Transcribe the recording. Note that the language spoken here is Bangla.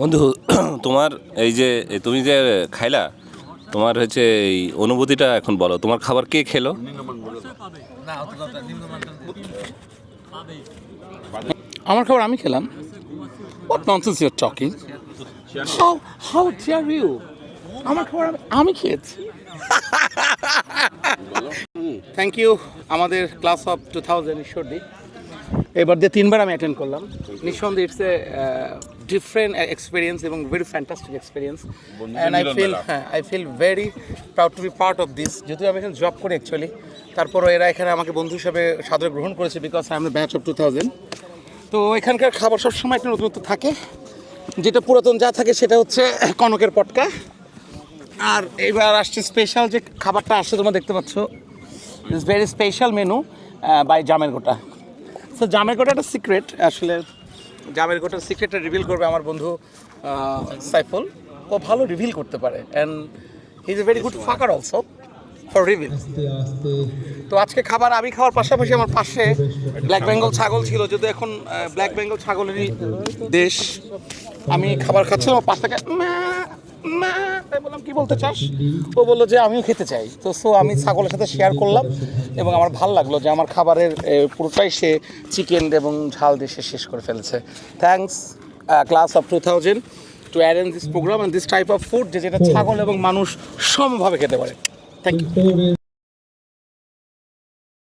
বন্ধু তোমার এই যে তুমি যে খাইলা, তোমার হচ্ছে এই অনুভূতিটা এখন বলো। তোমার খাবার কে খেলো? আমার খাবার আমি খেলাম। What nonsense you're talking? How dare you? আমার খাবার আমি খেয়েছি। থ্যাংক ইউ আমাদের ক্লাস অফ 2000 ঈশ্বরদী। এবার দিয়ে 3বার আমি অ্যাটেন্ড করলাম। নিঃসন্দেহে ইটস এ ডিফারেন্ট এক্সপিরিয়েন্স এবং very fantastic experience, and I feel very proud to be part of this. যেহেতু আমি এখানে জব করি অ্যাকচুয়ালি, তারপরও এরা এখানে আমাকে বন্ধু হিসাবে সাদরে গ্রহণ করেছে because I am the batch of 2000। তো এখানকার খাবার সবসময় একটা নতুনত্ব থাকে, যেটা পুরাতন যা থাকে সেটা হচ্ছে কনকের পটকা। আর এবার আসছে স্পেশাল যে খাবারটা আসছে, তোমরা দেখতে পাচ্ছ, it's very special menu by জামের গোটা। সো জামের গোটা একটা সিক্রেট, আসলে জামের গোটার সিক্রেটটা রিভিল করবে আমার বন্ধু সাইফুল। ও ভালো রিভিল করতে পারে, and he is a very good faker also for reveal. তো আজকে খাবার আমি খাওয়ার পাশাপাশি আমার পাশে ব্ল্যাক বেঙ্গল ছাগল ছিল, যদি এখন ব্ল্যাক বেঙ্গল ছাগলেরই দেশ। আমি খাবার খাচ্ছিলাম, আমার পাশ থেকে তাই বললাম কি বলতে চাস? ও বললো যে আমিও খেতে চাই। তো সো আমি ছাগলের সাথে শেয়ার করলাম এবং আমার ভালো লাগলো যে আমার খাবারের পুরোটাই সে চিকেন এবং ঝাল দিয়ে সে শেষ করে ফেলেছে। Thanks class of 2000 to arrange this program and this type of food, যেটা ছাগল এবং মানুষ সমভাবে খেতে পারে। Thank you.